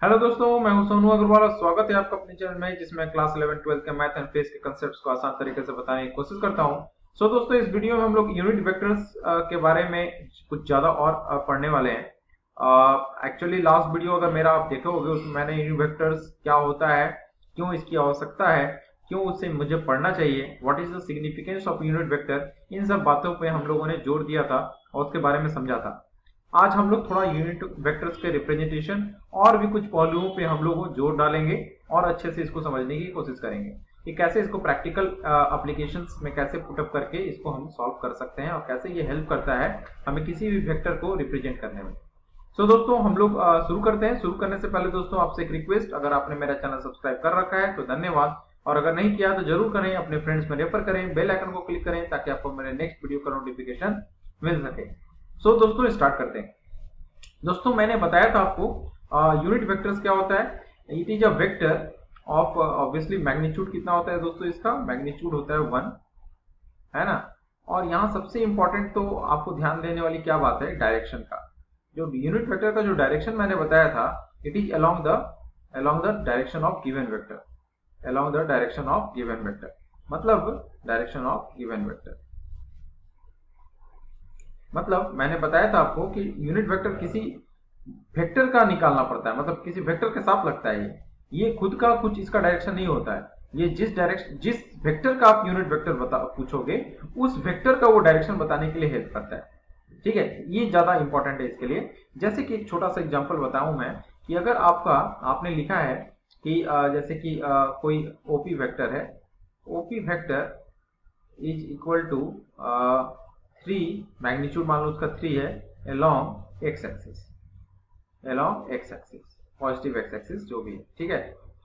Hello दोस्तों, मैं हूं सोनू अग्रवाल और स्वागत है आपका अपने चैनल में जिसमें क्लास 11 12 के मैथ एंड फिजिक्स के कंसेप्ट्स को आसान तरीके से बताने की कोशिश करता हूं। दोस्तों, इस वीडियो में हम लोग यूनिट वेक्टर्स के बारे में कुछ ज्यादा और पढ़ने वाले हैं। एक्चुअली लास्ट वीडियो अगर मेरा आप देखे होगे उसमें मैंने यूनिट वेक्टर्स क्या होता है, क्यों इसकी आवश्यकता है, क्यों उससे मुझे पढ़ना चाहिए, what is the significance of unit vector, इन सब बातों पे हम लोगों ने जोर दिया था और उसके बारे में समझा था। आज हम लोग थोड़ा यूनिट वेक्टर्स के रिप्रेजेंटेशन और भी कुछ पहलुओं पे हम लोग जोर डालेंगे और अच्छे से इसको समझने की कोशिश करेंगे कि कैसे इसको प्रैक्टिकल एप्लीकेशंस में कैसे पुटअप करके इसको हम सॉल्व कर सकते हैं और कैसे ये हेल्प करता है हमें किसी भी वेक्टर को रिप्रेजेंट करने में। दोस्तों, हम लोग शुरू करते हैं। शुरू करने से पहले दोस्तों आपसे एक रिक्वेस्ट, अगर आपने मेरा चैनल सब्सक्राइब कर रखा है तो धन्यवाद, और अगर नहीं किया तो जरूर करें, अपने फ्रेंड्स में रेफर करें, बेल आइकन को क्लिक करें ताकि आपको मेरे नेक्स्ट वीडियो का नोटिफिकेशन मिल सके। दोस्तों स्टार्ट करते हैं। दोस्तों, मैंने बताया था आपको यूनिट वेक्टर्स क्या होता है। It is a vector of obviously magnitude कितना होता है दोस्तों, इसका मैग्नीट्यूड होता है 1, है ना। और यहाँ सबसे इंपॉर्टेंट तो आपको ध्यान देने वाली क्या बात है, डायरेक्शन का। जो यूनिट वेक्टर का जो डायरेक्शन मैंने बताया था, it is along the direction of given vector, along the direction of given vector, मतलब डायरेक्शन ऑफ गिवन वेक्टर। मतलब मैंने बताया था आपको कि यूनिट वेक्टर किसी वेक्टर का निकालना पड़ता है, मतलब किसी वेक्टर के साथ लगता है। ये खुद का कुछ इसका डायरेक्शन नहीं होता है। ये जिस वेक्टर का आप यूनिट वेक्टर पूछोगे उस वेक्टर का वो डायरेक्शन बताने के लिए हेल्प करता है। ठीक है, ये ज्यादा इंपॉर्टेंट है इसके लिए। जैसे कि एक छोटा सा एग्जांपल बताऊं मैं, कि अगर आपने लिखा है कि जैसे कि कोई ओपी वेक्टर है, OP vector is equal to 3, magnitude मान लो उसका 3 है, along X axis, along X axis, positive X axis जो भी है, ठीक है,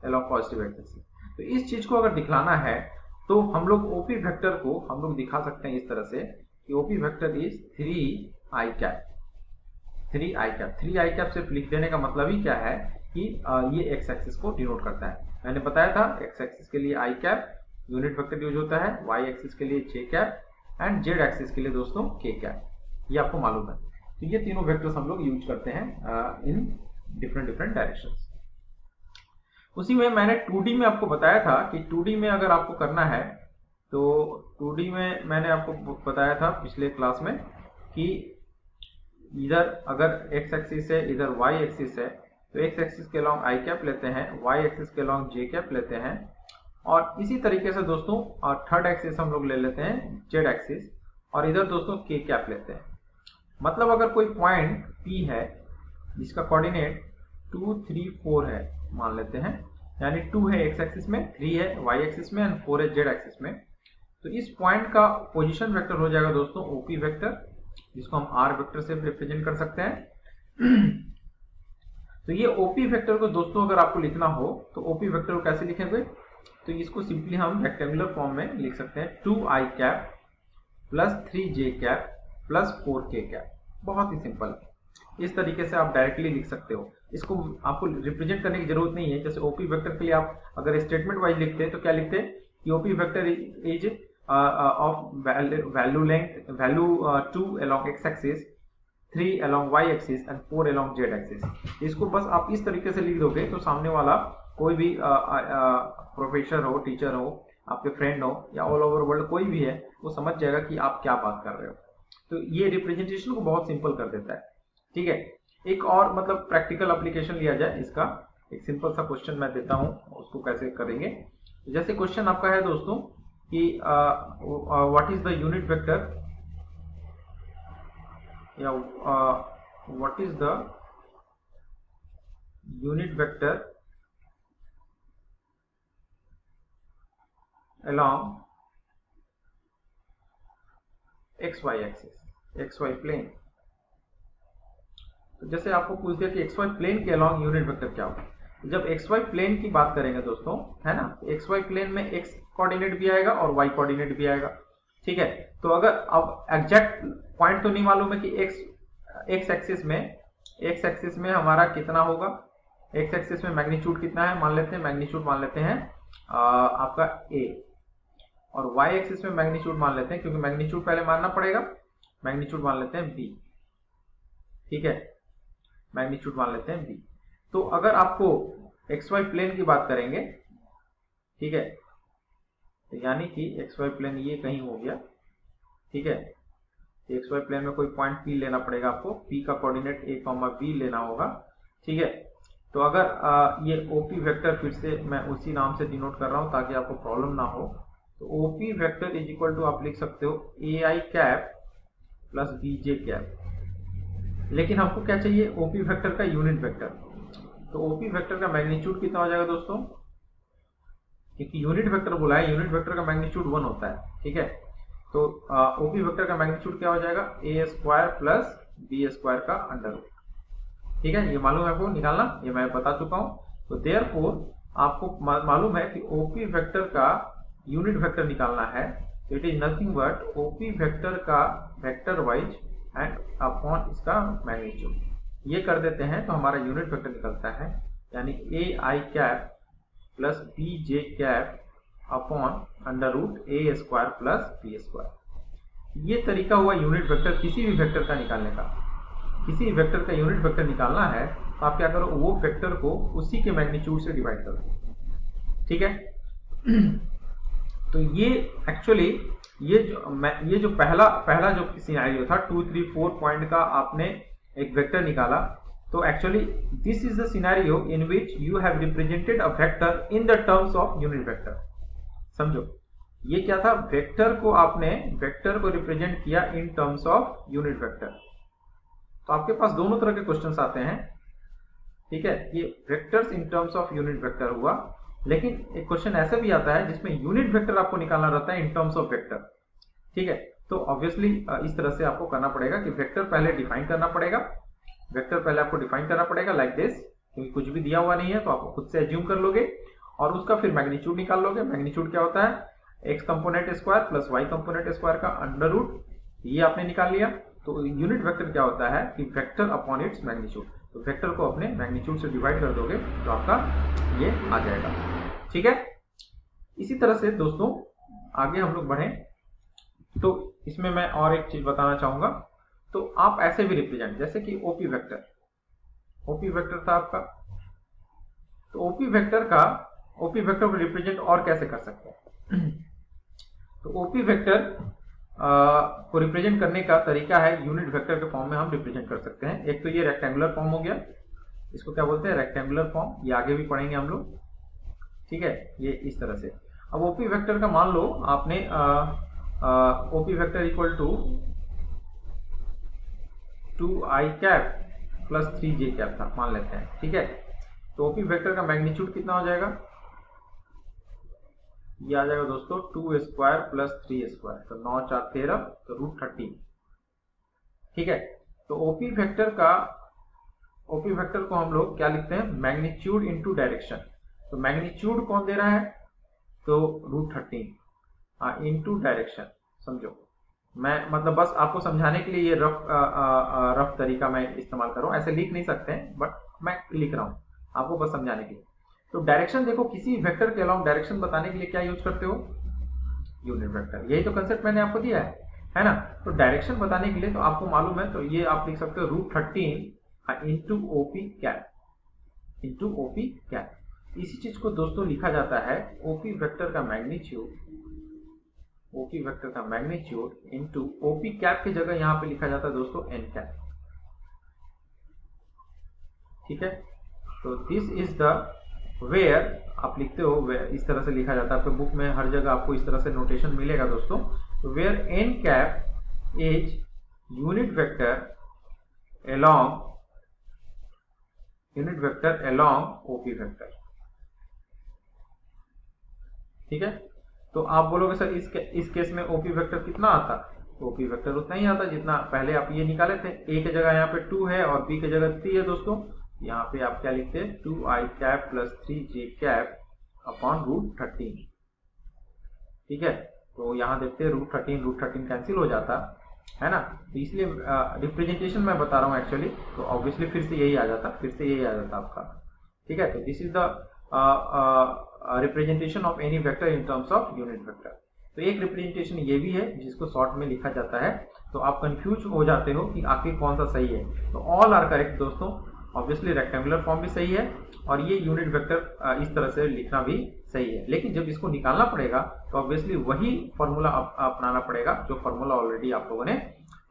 अलोंग पॉजिटिव एक्स एक्सिस। तो इस चीज को अगर दिखलाना है तो हम लोग ओपी वेक्टर को हम लोग दिखा सकते हैं इस तरह से कि OP vector is 3 i cap. 3 I cap सिर्फ लिख देने का मतलब ही क्या है कि ये एक्स एक्सिस को डिनोट करता है। मैंने बताया था एक्स एक्सिस के लिए आई कैप यूनिट वेक्टर यूज होता है, वाई एक्सिस के लिए जे कैप एंड जेड एक्सिस के लिए दोस्तों के कैप, ये आपको मालूम है। तो ये तीनों वेक्टर्स हम लोग यूज करते हैं इन डिफरेंट डायरेक्शंस। उसी में मैंने 2D में आपको बताया था कि 2D में अगर आपको करना है तो 2D में मैंने आपको बताया था पिछले क्लास में कि इधर अगर एक्स एक्सिस है, इधर वाई एक्सिस है, तो एक्स एक्सिस के अलॉन्ग आई कैप लेते हैं, वाई एक्सिस के अलॉन्ग जे कैप लेते हैं, और इसी तरीके से दोस्तों थर्ड एक्सिस हम लोग ले लेते हैं जेड एक्सिस, और इधर दोस्तों के कैप लेते हैं। मतलब अगर कोई पॉइंट P है जिसका कोऑर्डिनेट 2 3 4 है मान लेते हैं, यानी 2 है एक्स एक्सिस में, 3 है वाई एक्सिस में एंड 4 है जेड एक्सिस में, तो इस पॉइंट का पोजीशन वेक्टर हो जाएगा दोस्तों ओपी वेक्टर, जिसको हम आर वेक्टर से रिप्रेजेंट कर सकते हैं। तो ये ओपी वेक्टर को दोस्तों अगर आपको लिखना हो तो ओपी वेक्टर को कैसे लिखेंगे, तो इसको सिंपली हम रेक्टेंगुलर फॉर्म में लिख सकते हैं 2i cap plus 3j cap plus 4k cap. बहुत ही सिंपल, इस तरीके से आप डायरेक्टली लिख सकते हो। इसको आपको रिप्रेजेंट करने की जरूरत नहीं है। जैसे ओपी वेक्टर के लिए आप अगर स्टेटमेंट वाइज लिखते हैं तो क्या लिखते हैं कि OP vector is of value length value 2 along x axis, 3 along y axis and 4 along z axis। इसको बस आप इस तरीके से लिख दोगे तो सामने वाला कोई भी प्रोफेसर हो, टीचर हो, आपके फ्रेंड हो या ऑल ओवर वर्ल्ड कोई भी है, वो समझ जाएगा कि आप क्या बात कर रहे हो। तो ये रिप्रेजेंटेशन को बहुत सिंपल कर देता है। ठीक है, एक और मतलब प्रैक्टिकल एप्लीकेशन लिया जाए इसका, एक सिंपल सा क्वेश्चन मैं देता हूं, उसको कैसे करेंगे। जैसे क्वेश्चन आपका है दोस्तों कि what is the unit vector या what is the unit vector along xy axis, xy plane. तो जैसे आपको पूछ दिया कि xy प्लेन के अलॉन्ग यूनिट वेक्टर क्या होगा। जब xy प्लेन की बात करेंगे दोस्तों, है ना, xy प्लेन में x कोऑर्डिनेट भी आएगा और y कोऑर्डिनेट भी आएगा। ठीक है, तो अगर अब एग्जैक्ट पॉइंट तो नहीं मालूम है कि x एक्सिस में हमारा कितना होगा, x एक्सिस में मैग्नीट्यूड कितना है, मान लेते हैं मैग्नीट्यूड मान लेते हैं आपका a, और y एक्सिस में मैग्नीट्यूड मान लेते हैं, क्योंकि मैग्नीट्यूड पहले मानना पड़ेगा, मैग्नीट्यूड मान लेते हैं b। ठीक है, मैग्नीट्यूड मान लेते हैं b। तो अगर आपको XY प्लेन की बात करेंगे, ठीक है, तो यानी कि XY प्लेन ये कहीं हो गया, ठीक है, XY प्लेन में कोई पॉइंट P लेना पड़ेगा आपको, P का कोऑर्डिनेट a, B लेना होगा, ठीक है। तो अगर ये OP वेक्टर, फिर से मैं उसी नाम से डिनोट कर रहा हूं ताकि आपको प्रॉब्लम ना हो, तो OP vector is equal to आप लिख सकते हो AI cap plus BJ cap. लेकिन हमको क्या चाहिए, OP वेक्टर का यूनिट वेक्टर। तो OP वेक्टर का मैग्नीट्यूड कितना हो जाएगा दोस्तों, क्योंकि यूनिट वेक्टर बोला है, यूनिट वेक्टर का मैग्नीट्यूड 1 होता है, ठीक है। तो OP वेक्टर का मैग्नीट्यूड क्या हो जाएगा, a square plus b square का अंडर रूट, ठीक है। ये मालूम है आपको निकालना, ये मैं बता चुका हूं। तो देयरफॉर आपको मालूम है कि OP वेक्टर का यूनिट वेक्टर निकालना है, तो it is nothing but OP vector का वेक्टर वाइज एंड अपॉन इसका मैग्नीट्यूड। ये कर देते हैं तो हमारा यूनिट वेक्टर निकलता है, यानी AI cap plus BJ cap upon under root a square plus b square. ये तरीका हुआ यूनिट वेक्टर किसी भी वेक्टर का निकालने का। किसी वेक्टर का यूनिट वेक्टर निकालना है तो आप क्या करो, वो वेक्टर को उसी के मैग्नीट्यूड से डिवाइड करो, ठीक है। तो ये एक्चुअली ये जो पहला जो सिनेरियो था 2, 3, 4 पॉइंट का आपने एक वेक्टर निकाला, तो actually this is the scenario in which you have represented a vector in the terms of unit vector. समझो, ये क्या था, वेक्टर को आपने वेक्टर को रिप्रेजेंट किया in terms of unit vector. तो आपके पास दोनों तरह के क्वेश्चंस आते हैं, ठीक है। ये vectors in terms of unit vector हुआ, लेकिन एक क्वेश्चन ऐसा भी आता है जिसमें यूनिट वेक्टर आपको निकालना रहता है इन टर्म्स ऑफ वेक्टर, ठीक है। तो ऑब्वियसली इस तरह से आपको करना पड़ेगा कि वेक्टर पहले डिफाइन करना पड़ेगा, वेक्टर पहले आपको डिफाइन करना पड़ेगा लाइक दिस, क्योंकि कुछ भी दिया हुआ नहीं है तो आप खुद से एज्यूम कर लोगे और उसका फिर मैग्नीट्यूड निकाल लोगे। मैग्नीट्यूड क्या होता है, x component square plus y component square का अंडर रूट, ये आपने निकाल लिया। तो यूनिट वेक्टर क्या होता है कि वेक्टर अपॉन इट्स मैग्नीट्यूड। तो वेक्टर को अपने मैग्नीट्यूड से डिवाइड कर दोगे तो आपका ये आ जाएगा, ठीक है। इसी तरह से दोस्तों आगे हम लोग बढ़े, तो इसमें मैं और एक चीज बताना चाहूंगा। तो आप ऐसे भी रिप्रेजेंट, जैसे कि OP वेक्टर था आपका, तो OP वेक्टर को रिप्रेजेंट और कैसे कर सकते हैं। तो OP वेक्टर को रिप्रेजेंट करने का तरीका है, यूनिट वेक्टर के फॉर्म में हम रिप्रेजेंट कर सकते हैं। एक तो ये रेक्टेंगुलर फॉर्म हो गया, इसको क्या बोलते हैं, रेक्टेंगुलर फॉर्म, ये आगे भी पढ़ेंगे हम लोग, ठीक है। ये इस तरह से। अब OP वेक्टर का मान लो आपने OP vector equal to 2i cap plus 3j cap था, मान लेते हैं, ठीक है। तो OP वेक्टर का मैग्नीट्यूड कितना हो जाएगा, ये आ जाएगा दोस्तों 2 स्क्वायर प्लस 3 स्क्वायर, तो 9, 4, 13, तो रूट 13, ठीक है। तो OP वेक्टर को हम लोग क्या लिखते हैं, मैग्नीट्यूड इनटू डायरेक्शन। तो मैग्नीट्यूड कौन दे रहा है, तो रूट 13 इनटू डायरेक्शन। समझो, मैं मतलब बस आपको समझाने के लिए ये रफ तरीका मैं इस्तेमाल कर रहा हूं, ऐसे लिख नहीं सकते हैं बट मैं लिख रहा हूं आपको बस समझाने के लिए। तो डायरेक्शन देखो, किसी वेक्टर के अलाउंग डायरेक्शन बताने के लिए क्या यूज करते हो, यूनिट वेक्टर। यही तो कंसेप्ट मैंने आपको दिया है ना। तो डायरेक्शन बताने के लिए तो आपको मालूम है, तो ये आप लिख सकते हो रूट 13 इंटू OP कैप। इसी चीज को दोस्तों लिखा जाता है OP वेक्टर का मैग्नीट्यूड इंटू OP कैप की जगह यहाँ पे लिखा जाता है दोस्तों n कैप, ठीक है। तो दिस इज द वेयर आप लिखते हो, इस तरह से लिखा जाता है, आपके बुक में हर जगह आपको इस तरह से नोटेशन मिलेगा दोस्तों। Where n cap is unit vector along OP vector, ठीक है। तो आप बोलोगे सर इस केस में OP वेक्टर कितना आता, तो OP वेक्टर उतना ही आता जितना पहले आप ये निकाले थे। a की जगह यहाँ पे 2 है और b की जगह 3 है दोस्तों, यहाँ पे आप क्या लिखते हैं, 2i cap plus 3j cap upon root 13, ठीक है। तो यहाँ देखते हैं रूट 13 कैंसिल हो जाता है ना, तो इसलिए रिप्रेजेंटेशन मैं बता रहा हूँ एक्चुअली, तो ऑब्वियसली फिर से यही आ जाता आपका, ठीक है। तो this is the representation of any vector in terms of unit vector. तो एक रिप्रेजेंटेशन ये भी है जिसको शॉर्ट में लिखा जाता है, तो आप कंफ्यूज हो जाते हो कि आखिर कौन सा सही है। तो ऑल आर करेक्ट दोस्तों, ऑब्वियसली रेक्टेंगुलर फॉर्म भी सही है और ये यूनिट वेक्टर इस तरह से लिखना भी सही है, लेकिन जब इसको निकालना पड़ेगा तो ऑब्वियसली वही फॉर्मूला अपनाना पड़ेगा जो फॉर्मूला ऑलरेडी आप लोगों ने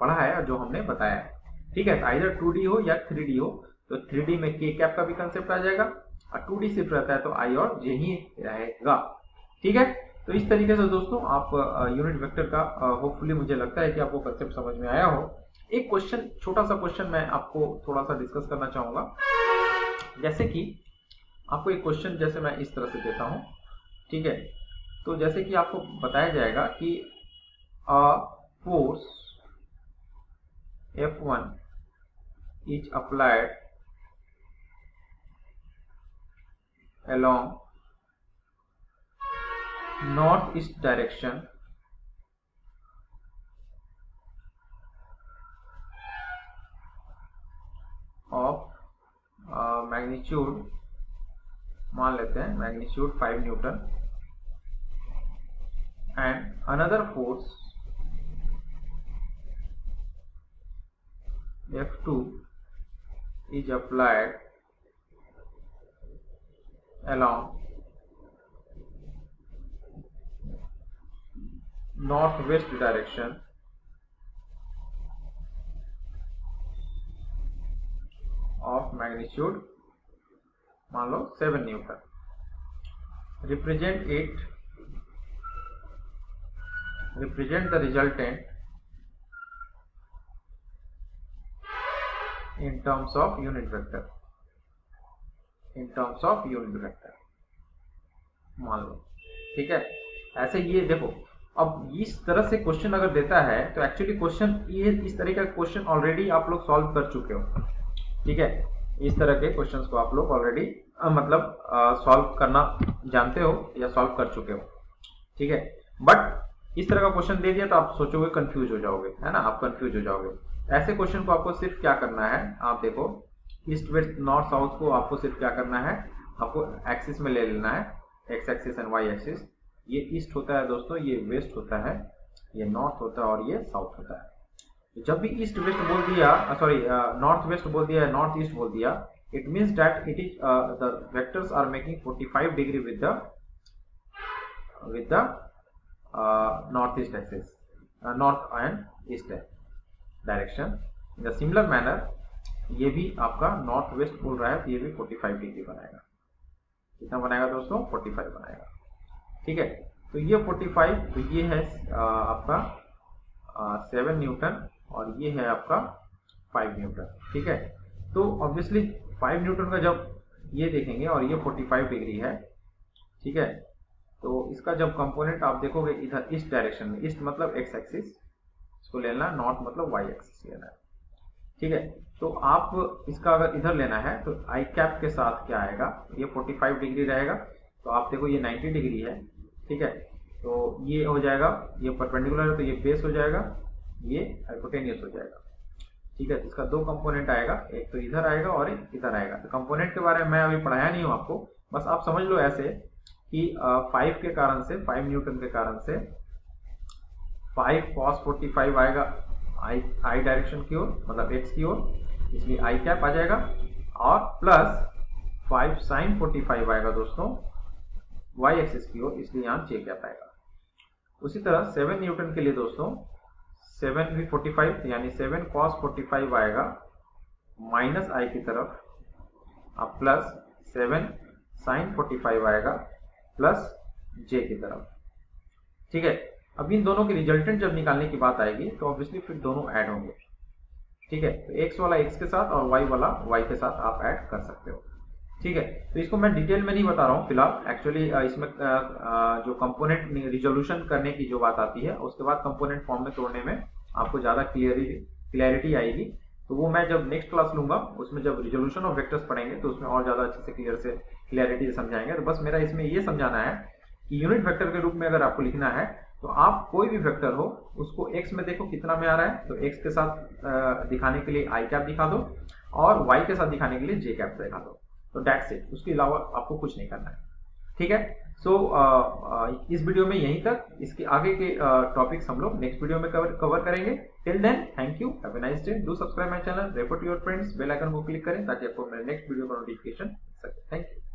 पढ़ा है और जो हमने बताया है। ठीक है, आइदर 2D हो या 3D हो, तो 3D में के कैप का भी कंसेप्ट आ जाएगा और 2D सिर्फ रहता है तो आई और जे ही रहेगा। ठीक है, तो इस तरीके से दोस्तों आप यूनिट वेक्टर का होपफुली मुझे लगता है कि आपको कंसेप्ट समझ में आया हो। एक क्वेश्चन, छोटा सा क्वेश्चन मैं आपको थोड़ा सा डिस्कस करना चाहूंगा। जैसे कि आपको एक क्वेश्चन जैसे मैं इस तरह से देता हूं, ठीक है, तो जैसे कि आपको बताया जाएगा कि force F1 is applied along northeast direction of magnitude, मान लेते हैं magnitude 5 Newton, and another force F2 is applied along northwest direction of magnitude मान लो 7 Newton. represent the resultant in terms of unit vector, मान लो। ठीक है, ऐसे ये देखो, अब इस तरह से क्वेश्चन अगर देता है तो एक्चुअली क्वेश्चन ये इस तरह का क्वेश्चन ऑलरेडी आप लोग सॉल्व कर चुके हो। ठीक है, इस तरह के क्वेश्चंस को आप लोग ऑलरेडी मतलब सॉल्व करना जानते हो या सॉल्व कर चुके हो। ठीक है, बट इस तरह का क्वेश्चन दे दिया तो आप सोचोगे, कंफ्यूज हो जाओगे, है ना, आप कंफ्यूज हो जाओगे। ऐसे क्वेश्चन को आपको सिर्फ क्या करना है, आप देखो ईस्ट वेस्ट नॉर्थ साउथ को आपको सिर्फ क्या करना है, आपको एक्सिस में ले लेना है, X axis and Y axis. ये ईस्ट होता है दोस्तों, ये वेस्ट होता है, ये नॉर्थ होता है और ये साउथ होता है। जब भी ईस्ट वेस्ट बोल दिया, सॉरी नॉर्थ वेस्ट बोल दिया, नॉर्थ ईस्ट बोल दिया, it means that it is the vectors are making 45 degree with the northeast axis, north and east direction. In the similar manner ये भी आपका नॉर्थ वेस्ट बोल रहा है तो ये भी 45 डिग्री बनाएगा। कितना बनाएगा दोस्तों? 45 बनाएगा। ठीक है, तो ये 45, तो ये है आपका 7 न्यूटन और ये है आपका 5 न्यूटन। ठीक है, तो ऑब्वियसली 5 न्यूटन का जब ये देखेंगे और ये 45 डिग्री है, ठीक है, तो इसका जब कंपोनेंट आप देखोगे इधर ईस्ट डायरेक्शन में, ईस्ट मतलब एक्स एक्सिस इसको लेना, नॉर्थ मतलब वाई एक्सिस लेना है। ठीक है, तो आप इसका अगर इधर लेना है तो आई कैप के साथ क्या आएगा, ये 45 डिग्री रहेगा, तो आप देखो ये 90 डिग्री है। ठीक है, तो ये हो जाएगा, ये परपेंडिकुलर है तो ये बेस हो जाएगा, ये हाइपोटेनियस हो जाएगा। ठीक है, इसका दो कंपोनेंट आएगा, एक तो इधर आएगा और एक इधर आएगा। तो कंपोनेंट के बारे में मैं अभी पढ़ाया नहीं हूं आपको, बस आप समझ लो ऐसे कि 5 के कारण से, 5 न्यूटन के कारण से 5 cos 45 आएगा आई डायरेक्शन की ओर, मतलब एक्स की ओर, इसलिए आई कैप आ जाएगा, और प्लस 5 sin 45 आएगा दोस्तों वाई एक्सिस की ओर, इसलिए यहाँ जे कैप आएगा। उसी तरह 7 न्यूटन के लिए दोस्तों 7 भी 45, यानी 7 cos 45 आएगा माइनस आई की तरफ, अब प्लस 7 sin 45 आएगा प्लस जे की तरफ। ठीक है, अब इन दोनों के रिजल्टेंट जब निकालने की बात आएगी तो ऑब्वियसली फिर दोनों ऐड होंगे। ठीक है, तो एक्स वाला एक्स के साथ और वाई वाला वाई के साथ आप ऐड कर सकते हो। ठीक है, तो इसको मैं डिटेल में नहीं बता रहा हूँ फिलहाल, एक्चुअली इसमें जो कंपोनेंट रिजोल्यूशन करने की जो बात आती है, उसके बाद कंपोनेंट फॉर्म में तोड़ने में आपको ज्यादा क्लियरिटी आएगी, तो वो मैं जब नेक्स्ट क्लास लूंगा उसमें जब रिजोल्यूशन ऑफ वेक्टर्स पढ़ेंगे तो उसमें और ज्यादा अच्छे से क्लियरिटी से समझाएंगे। तो बस मेरा इसमें ये समझाना है कि यूनिट वेक्टर के रूप में अगर आपको लिखना है तो आप कोई भी वेक्टर हो उसको एक्स में देखो कितना में आ रहा है, तो एक्स के साथ दिखाने के लिए आई कैप दिखा दो और वाई के साथ दिखाने के लिए जे कैप दिखा दो, तो दैट्स इट, उसके अलावा आपको कुछ नहीं करना है। ठीक है, सो इस वीडियो में यहीं तक, इसके आगे के टॉपिक्स हम लोग नेक्स्ट वीडियो में कवर करेंगे। Till then thank you, have a nice day, do subscribe my channel, refer to your friends, bell icon को क्लिक करें ताकि आपको मेरे नेक्स्ट वीडियो का नोटिफिकेशन मिल सके। Thank you.